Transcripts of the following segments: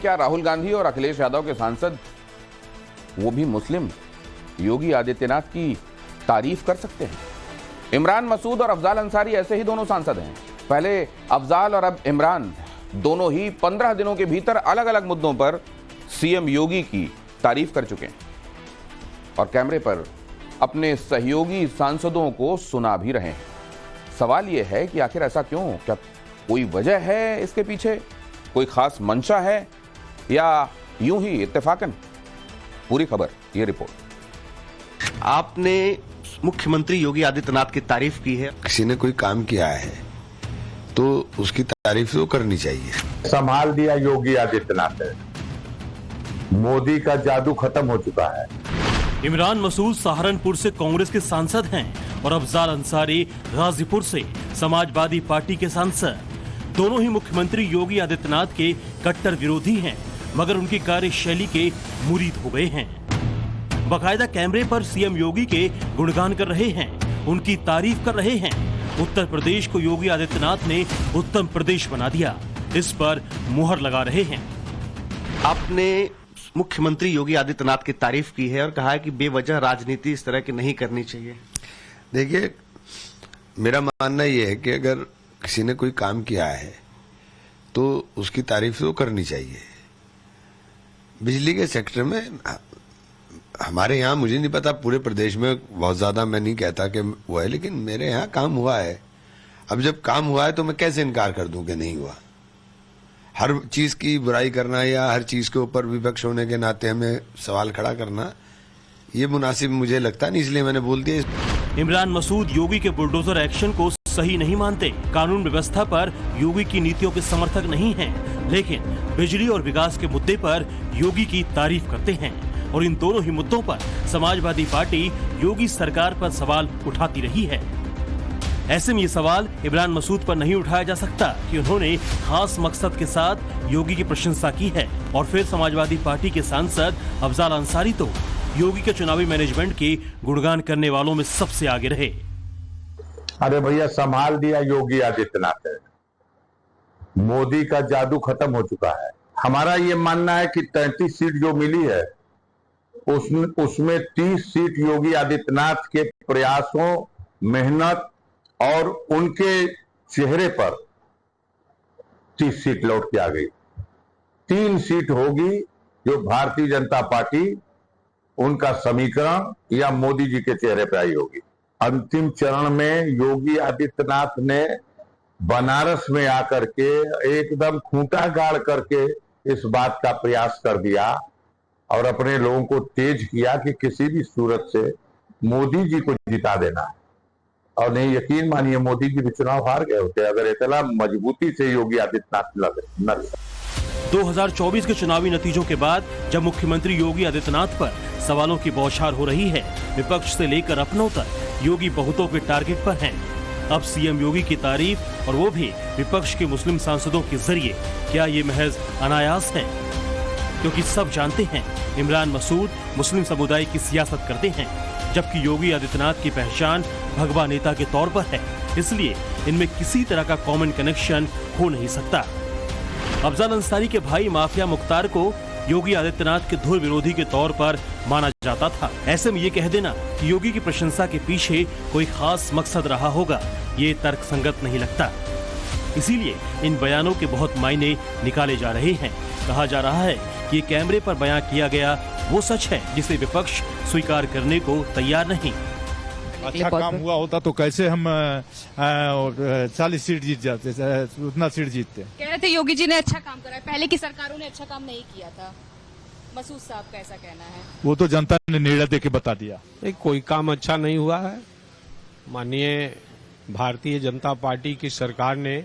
क्या राहुल गांधी और अखिलेश यादव के सांसद, वो भी मुस्लिम, योगी आदित्यनाथ की तारीफ कर सकते हैं? इमरान मसूद और अफजाल अंसारी ऐसे ही दोनों सांसद हैं। पहले अफजाल और अब इमरान, दोनों ही 15 दिनों के भीतर अलग अलग मुद्दों पर सीएम योगी की तारीफ कर चुके हैं और कैमरे पर अपने सहयोगी सांसदों को सुना भी रहे हैं। सवाल यह है कि आखिर ऐसा क्यों? क्या कोई वजह है इसके पीछे? कोई खास मंशा है या यूं ही इत्तेफाकन? पूरी खबर, ये रिपोर्ट। आपने मुख्यमंत्री योगी आदित्यनाथ की तारीफ की है। किसी ने कोई काम किया है तो उसकी तारीफ तो करनी चाहिए। संभाल दिया योगी आदित्यनाथ है, मोदी का जादू खत्म हो चुका है। इमरान मसूद सहारनपुर से कांग्रेस के सांसद हैं और अफजाल अंसारी गाजीपुर से समाजवादी पार्टी के सांसद। दोनों ही मुख्यमंत्री योगी आदित्यनाथ के कट्टर विरोधी हैं, मगर उनकी कार्यशैली के मुरीद हो गए हैं। बाकायदा कैमरे पर सीएम योगी के गुणगान कर रहे हैं, उनकी तारीफ कर रहे हैं। उत्तर प्रदेश को योगी आदित्यनाथ ने उत्तम प्रदेश बना दिया, इस पर मुहर लगा रहे हैं। आपने मुख्यमंत्री योगी आदित्यनाथ की तारीफ की है और कहा है कि बेवजह राजनीति इस तरह की नहीं करनी चाहिए। देखिए, मेरा मानना यह है कि अगर किसी ने कोई काम किया है तो उसकी तारीफ तो करनी चाहिए। बिजली के सेक्टर में हमारे यहाँ, मुझे नहीं पता पूरे प्रदेश में, बहुत ज्यादा मैं नहीं कहता कि वो है, लेकिन मेरे यहाँ काम हुआ है। अब जब काम हुआ है तो मैं कैसे इनकार कर दूं कि नहीं हुआ? हर चीज की बुराई करना या हर चीज के ऊपर विपक्ष होने के नाते हमें सवाल खड़ा करना, ये मुनासिब मुझे लगता नहीं, इसलिए मैंने बोल दिया। इमरान मसूद योगी के बुलडोजर एक्शन को सही नहीं मानते, कानून व्यवस्था पर योगी की नीतियों के समर्थक नहीं हैं, लेकिन बिजली और विकास के मुद्दे पर योगी की तारीफ करते हैं। और इन दोनों ही मुद्दों पर समाजवादी पार्टी योगी सरकार पर सवाल उठाती रही है। ऐसे में ये सवाल इमरान मसूद पर नहीं उठाया जा सकता कि उन्होंने खास मकसद के साथ योगी की प्रशंसा की है। और फिर समाजवादी पार्टी के सांसद अफजाल अंसारी तो योगी के चुनावी मैनेजमेंट के गुणगान करने वालों में सबसे आगे रहे। अरे भैया, संभाल दिया योगी आदित्यनाथ है, मोदी का जादू खत्म हो चुका है। हमारा ये मानना है कि 33 सीट जो मिली है उसमें 30 सीट योगी आदित्यनाथ के प्रयासों, मेहनत और उनके चेहरे पर 30 सीट लौट के आ गई। 3 सीट होगी जो भारतीय जनता पार्टी, उनका समीकरण या मोदी जी के चेहरे पे आई होगी। अंतिम चरण में योगी आदित्यनाथ ने बनारस में आकर के एकदम खूंटा गाड़ करके इस बात का प्रयास कर दिया और अपने लोगों को तेज किया कि किसी भी सूरत से मोदी जी को जिता देना है। और नहीं, यकीन मानिए, मोदी जी भी चुनाव हार गए होते अगर इतना मजबूती से योगी आदित्यनाथ लड़े। 2024 के चुनावी नतीजों के बाद जब मुख्यमंत्री योगी आदित्यनाथ पर सवालों की बौछार हो रही है, विपक्ष से लेकर अपनों तक योगी बहुतों के टारगेट पर हैं। अब सीएम योगी की तारीफ, और वो भी विपक्ष के मुस्लिम सांसदों के जरिए, क्या ये महज अनायास है? क्योंकि सब जानते हैं इमरान मसूद मुस्लिम समुदाय की सियासत करते हैं, जबकि योगी आदित्यनाथ की पहचान भगवा नेता के तौर पर है। इसलिए इनमें किसी तरह का कॉमन कनेक्शन हो नहीं सकता। अफजाल अंसारी के भाई माफिया मुख्तार को योगी आदित्यनाथ के धुर विरोधी के तौर पर माना जाता था। ऐसे में ये कह देना कि योगी की प्रशंसा के पीछे कोई खास मकसद रहा होगा, ये तर्कसंगत नहीं लगता। इसीलिए इन बयानों के बहुत मायने निकाले जा रहे हैं। कहा जा रहा है कि ये कैमरे पर बयान किया गया वो सच है जिसे विपक्ष स्वीकार करने को तैयार नहीं। अच्छा काम हुआ होता तो कैसे हम 40 सीट जीत जाते, उतना सीट जीतते। कह रहे थे योगी जी ने अच्छा काम करा है, पहले की सरकारों ने अच्छा काम नहीं किया था। मसूद साहब का ऐसा कहना है। वो तो जनता ने निर्णय दे के बता दिया। कोई काम अच्छा नहीं हुआ है। माननीय भारतीय जनता पार्टी की सरकार ने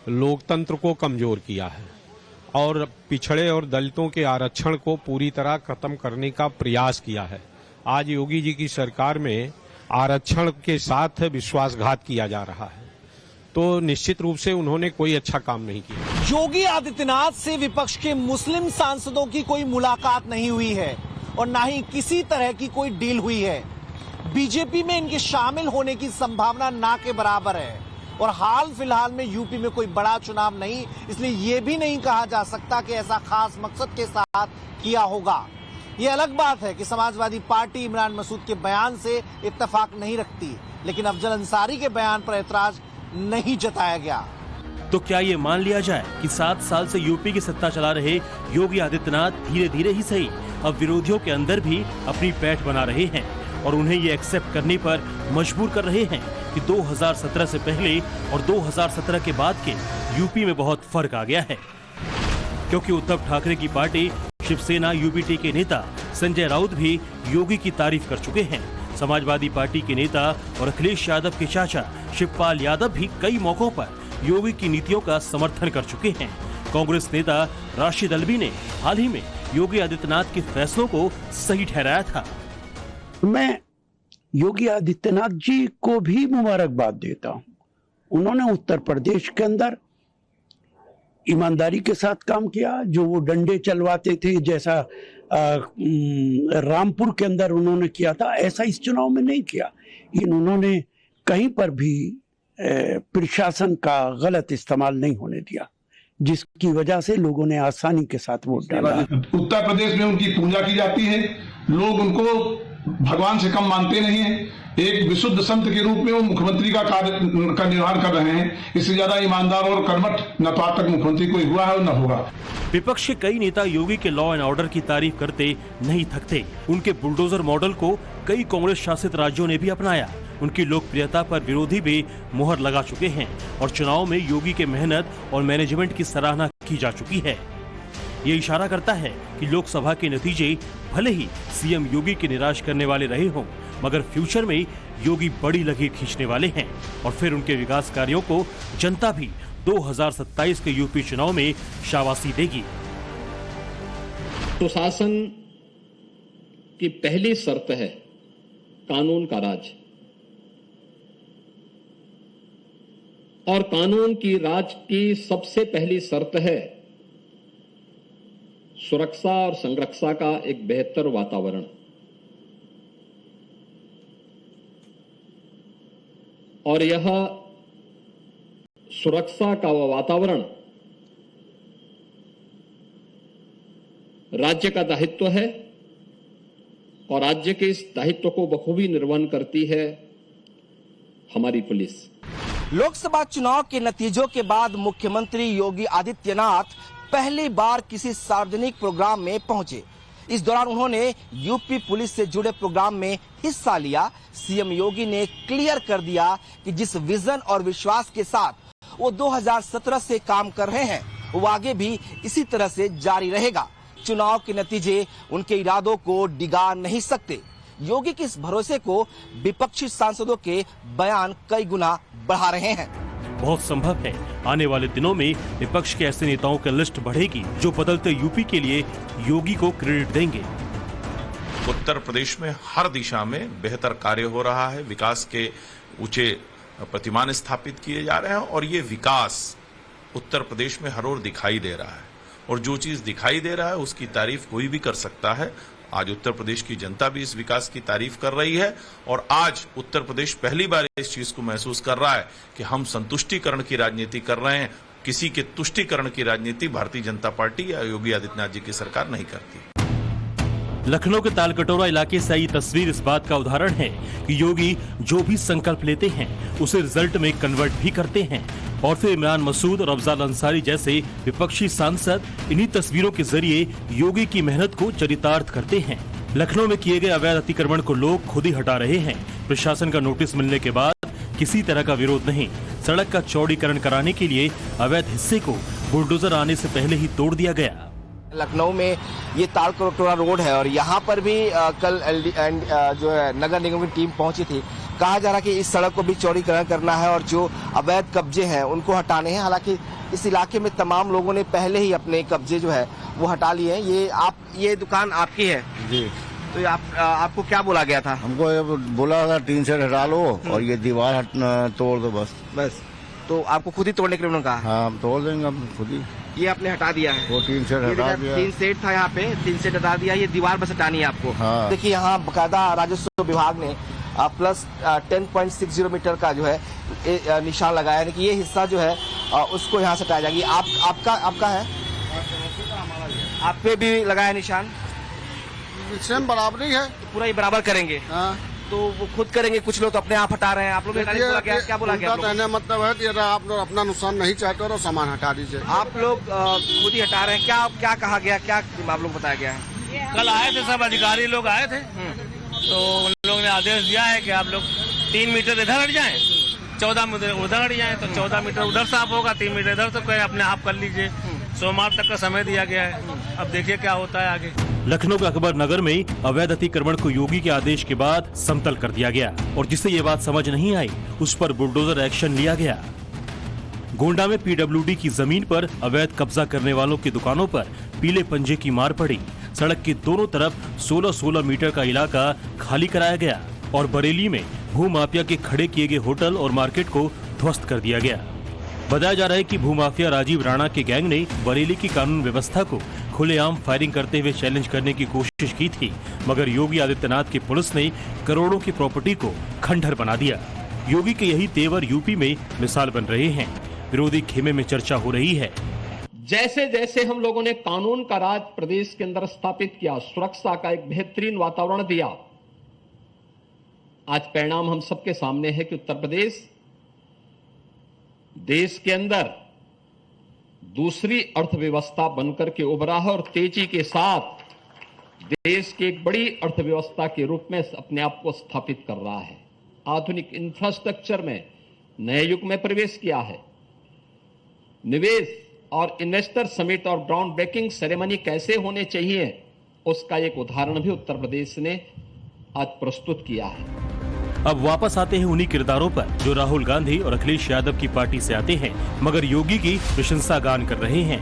लोकतंत्र को कमजोर किया है और पिछड़े और दलितों के आरक्षण को पूरी तरह खत्म करने का प्रयास किया है। आज योगी जी की सरकार में आरक्षण के साथ विश्वासघात किया जा रहा है, तो निश्चित रूप से उन्होंने कोई अच्छा काम नहीं किया। योगी आदित्यनाथ से विपक्ष के मुस्लिम सांसदों की कोई मुलाकात नहीं हुई है और न ही किसी तरह की कोई डील हुई है। बीजेपी में इनके शामिल होने की संभावना ना के बराबर है। और हाल फिलहाल में यूपी में कोई बड़ा चुनाव नहीं, इसलिए ये भी नहीं कहा जा सकता कि ऐसा खास मकसद के साथ किया होगा। ये अलग बात है कि समाजवादी पार्टी इमरान मसूद के बयान से इत्तेफाक नहीं रखती, लेकिन अफजल अंसारी के बयान पर ऐतराज नहीं जताया गया। तो क्या ये मान लिया जाए कि 7 साल से यूपी की सत्ता चला रहे योगी आदित्यनाथ धीरे धीरे ही सही अब विरोधियों के अंदर भी अपनी पैठ बना रहे हैं और उन्हें ये एक्सेप्ट करने पर मजबूर कर रहे हैं कि 2017 से पहले और 2017 के बाद के यूपी में बहुत फर्क आ गया है, क्योंकि उद्धव ठाकरे की पार्टी शिवसेना यूबीटी के नेता संजय राउत भी योगी की तारीफ कर चुके हैं। समाजवादी पार्टी के नेता और अखिलेश यादव के चाचा शिवपाल यादव भी कई मौकों पर योगी की नीतियों का समर्थन कर चुके हैं। कांग्रेस नेता राशिद अल्वी ने हाल ही में योगी आदित्यनाथ के फैसलों को सही ठहराया था। मैं योगी आदित्यनाथ जी को भी मुबारकबाद देता हूं। उन्होंने उत्तर प्रदेश के अंदर ईमानदारी के साथ काम किया। जो वो डंडे चलवाते थे, जैसा रामपुर के अंदर उन्होंने किया था, ऐसा इस चुनाव में नहीं किया। उन्होंने कहीं पर भी प्रशासन का गलत इस्तेमाल नहीं होने दिया, जिसकी वजह से लोगों ने आसानी के साथ वोट डाला। उत्तर प्रदेश में उनकी पूजा की जाती है, लोग उनको भगवान से कम मानते नहीं है। एक विशुद्ध संत के रूप में वो मुख्यमंत्री का कार्य का निर्वहन कर रहे हैं। इससे ज्यादा ईमानदार और कर्मठ न तो आज तक मुख्यमंत्री कोई हुआ है और न होगा। विपक्ष के कई नेता योगी के लॉ एंड ऑर्डर की तारीफ करते नहीं थकते। उनके बुलडोजर मॉडल को कई कांग्रेस शासित राज्यों ने भी अपनाया। उनकी लोकप्रियता पर विरोधी भी मुहर लगा चुके हैं और चुनाव में योगी के मेहनत और मैनेजमेंट की सराहना की जा चुकी है। ये इशारा करता है कि लोकसभा के नतीजे भले ही सीएम योगी के निराश करने वाले रहे हों, मगर फ्यूचर में योगी बड़ी लकीर खींचने वाले हैं और फिर उनके विकास कार्यों को जनता भी 2027 के यूपी चुनाव में शाबाशी देगी। सुशासन की पहली शर्त है कानून का राज, और कानून की राज की सबसे पहली शर्त है सुरक्षा और संरक्षा का एक बेहतर वातावरण। और यह सुरक्षा का वातावरण राज्य का दायित्व है और राज्य के इस दायित्व को बखूबी निर्वहन करती है हमारी पुलिस। लोकसभा चुनाव के नतीजों के बाद मुख्यमंत्री योगी आदित्यनाथ पहली बार किसी सार्वजनिक प्रोग्राम में पहुंचे। इस दौरान उन्होंने यूपी पुलिस से जुड़े प्रोग्राम में हिस्सा लिया। सीएम योगी ने क्लियर कर दिया कि जिस विजन और विश्वास के साथ वो 2017 से काम कर रहे हैं, वो आगे भी इसी तरह से जारी रहेगा। चुनाव के नतीजे उनके इरादों को डिगा नहीं सकते। योगी के इस भरोसे को विपक्षी सांसदों के बयान कई गुना बढ़ा रहे हैं। बहुत संभव है आने वाले दिनों में विपक्ष के ऐसे नेताओं की लिस्ट बढ़ेगी जो बदलते यूपी के लिए योगी को क्रेडिट देंगे। उत्तर प्रदेश में हर दिशा में बेहतर कार्य हो रहा है, विकास के ऊंचे प्रतिमान स्थापित किए जा रहे हैं और ये विकास उत्तर प्रदेश में हर ओर दिखाई दे रहा है और जो चीज दिखाई दे रहा है उसकी तारीफ कोई भी कर सकता है। आज उत्तर प्रदेश की जनता भी इस विकास की तारीफ कर रही है और आज उत्तर प्रदेश पहली बार इस चीज को महसूस कर रहा है कि हम संतुष्टिकरण की राजनीति कर रहे हैं। किसी के तुष्टिकरण की राजनीति भारतीय जनता पार्टी या योगी आदित्यनाथ जी की सरकार नहीं करती। लखनऊ के तालकटोरा इलाके से आई तस्वीर इस बात का उदाहरण है कि योगी जो भी संकल्प लेते हैं उसे रिजल्ट में कन्वर्ट भी करते हैं और फिर इमरान मसूद और अफजल अंसारी जैसे विपक्षी सांसद इन्हीं तस्वीरों के जरिए योगी की मेहनत को चरितार्थ करते हैं। लखनऊ में किए गए अवैध अतिक्रमण को लोग खुद ही हटा रहे हैं। प्रशासन का नोटिस मिलने के बाद किसी तरह का विरोध नहीं। सड़क का चौड़ीकरण कराने के लिए अवैध हिस्से को बुलडोजर आने से पहले ही तोड़ दिया गया। लखनऊ में ये तालकटोरा रोड है और यहाँ पर भी कल जो है नगर निगम की टीम पहुंची थी। कहा जा रहा है कि इस सड़क को भी चौड़ीकरण करना है और जो अवैध कब्जे हैं उनको हटाने हैं। हालांकि इस इलाके में तमाम लोगों ने पहले ही अपने कब्जे जो है वो हटा लिए हैं। ये दुकान आपकी है जी? तो आपको क्या बोला गया था? हमको ये बोला था टीन शेड हटा लो और ये दीवार तोड़ दो बस। तो आपको खुद ही तोड़ने के लिए उन्होंने कहा? हाँ, हम तोड़ देंगे हम खुद ही। ये आपने हटा दिया है? वो टीन शेड हटा दिया। टीन शेड था यहाँ पे, टीन शेड हटा दिया। ये दीवार बस हटानी है आपको? हाँ। देखिए यहाँ बकायदा राजस्व विभाग ने प्लस 10.60 मीटर का जो है निशान लगाया, यानी कि ये हिस्सा जो है उसको यहाँ से हटाया जाएगा। आपका है, आप पे भी लगाया निशान? सेम बराबर ही है, पूरा ही बराबर करेंगे। हाँ। तो वो खुद करेंगे, कुछ लोग तो अपने आप हटा रहे हैं। आप लोग क्या बोला गया? कहने मतलब है कि अगर आप लोग अपना नुकसान नहीं चाहते तो सामान हटा दीजिए। आप लोग खुद ही हटा रहे हैं, क्या कहा गया, क्या आप लोग बताया गया है? कल आए थे सब अधिकारी लोग आए थे, तो उन लोगों ने आदेश दिया है कि आप लोग 3 मीटर इधर हट जाएं, 14 मीटर उधर हट जाएं, तो 14 मीटर उधर साफ होगा, 3 मीटर इधर, तो कहे अपने आप कर लीजिए। सोमवार तक का समय दिया गया है, अब देखिए क्या होता है आगे। लखनऊ के अकबर नगर में अवैध अतिक्रमण को योगी के आदेश के बाद समतल कर दिया गया और जिसे ये बात समझ नहीं आई उस पर बुलडोजर एक्शन लिया गया। गोंडा में पीडब्ल्यूडी की जमीन पर अवैध कब्जा करने वालों की दुकानों पर पीले पंजे की मार पड़ी। सड़क के दोनों तरफ 16-16 मीटर का इलाका खाली कराया गया और बरेली में भूमाफिया के खड़े किए गए होटल और मार्केट को ध्वस्त कर दिया गया। बताया जा रहा है कि भूमाफिया राजीव राणा के गैंग ने बरेली की कानून व्यवस्था को खुलेआम फायरिंग करते हुए चैलेंज करने की कोशिश की थी, मगर योगी आदित्यनाथ की पुलिस ने करोड़ों की प्रॉपर्टी को खंडहर बना दिया। योगी के यही तेवर यूपी में मिसाल बन रहे हैं। विरोधी खेमे में चर्चा हो रही है। जैसे जैसे हम लोगों ने कानून का राज प्रदेश के अंदर स्थापित किया, सुरक्षा का एक बेहतरीन वातावरण दिया, आज परिणाम हम सबके सामने है कि उत्तर प्रदेश देश के अंदर दूसरी अर्थव्यवस्था बनकर के उभरा है और तेजी के साथ देश की एक बड़ी अर्थव्यवस्था के रूप में अपने आप को स्थापित कर रहा है। आधुनिक इंफ्रास्ट्रक्चर में नए युग में प्रवेश किया है। निवेश और इन्वेस्टर समिट और ग्राउंड ब्रेकिंग सेरेमनी कैसे होने चाहिए, उसका एक उदाहरण भी उत्तर प्रदेश ने आज प्रस्तुत किया है। अब वापस आते हैं उन्हीं किरदारों पर जो राहुल गांधी और अखिलेश यादव की पार्टी से आते हैं मगर योगी की प्रशंसा गान कर रहे हैं।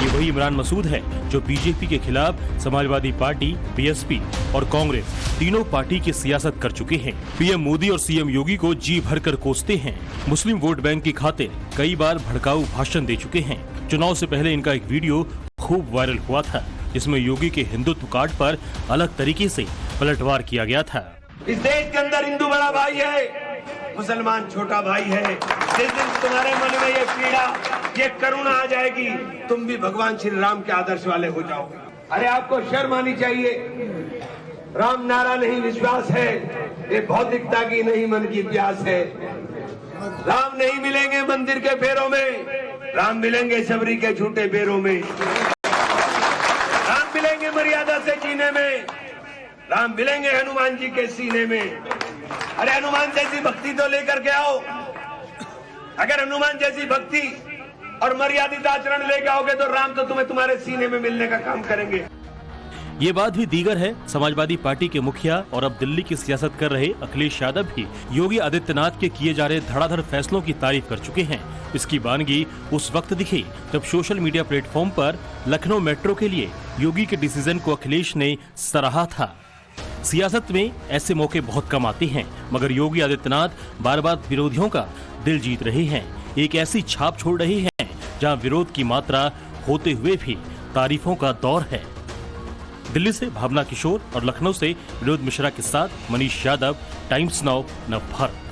ये वही इमरान मसूद है जो बीजेपी के खिलाफ समाजवादी पार्टी, बीएसपी और कांग्रेस तीनों पार्टी की सियासत कर चुके हैं। पीएम मोदी और सीएम योगी को जी भरकर कोसते हैं। मुस्लिम वोट बैंक की खातिर कई बार भड़काऊ भाषण दे चुके हैं। चुनाव से पहले इनका एक वीडियो खूब वायरल हुआ था जिसमें योगी के हिंदुत्व कार्ड पर अलग तरीके से पलटवार किया गया था। इस देश के अंदर हिंदू बड़ा भाई है, मुसलमान छोटा भाई है। जिस दिन तुम्हारे मन में ये पीड़ा, ये करुणा आ जाएगी, तुम भी भगवान श्री राम के आदर्श वाले हो जाओगे। अरे आपको शर्म आनी चाहिए। राम नारा नहीं विश्वास है, ये भौतिकता की नहीं मन की प्यास है। राम नहीं मिलेंगे मंदिर के फेरों में, राम मिलेंगे सबरी के झूठे बेरों में। राम मिलेंगे मर्यादा से जीने में, राम मिलेंगे हनुमान जी के सीने में। अरे हनुमान जैसी भक्ति तो लेकर के आओ। अगर हनुमान जैसी भक्ति और मर्यादित आचरण लेके आओगे तो राम तो तुम्हें तुम्हारे सीने में मिलने का काम करेंगे। ये बात भी दीगर है। समाजवादी पार्टी के मुखिया और अब दिल्ली की सियासत कर रहे अखिलेश यादव भी योगी आदित्यनाथ के किए जा रहे धड़ाधड़ फैसलों की तारीफ कर चुके हैं। इसकी बानगी उस वक्त दिखी जब सोशल मीडिया प्लेटफॉर्म पर लखनऊ मेट्रो के लिए योगी के डिसीजन को अखिलेश ने सराहा था। सियासत में ऐसे मौके बहुत कम आते हैं मगर योगी आदित्यनाथ बार बार विरोधियों का दिल जीत रहे हैं। एक ऐसी छाप छोड़ रहे हैं जहां विरोध की मात्रा होते हुए भी तारीफों का दौर है। दिल्ली से भावना किशोर और लखनऊ से विनोद मिश्रा के साथ मनीष यादव, टाइम्स नाउ नवभारत।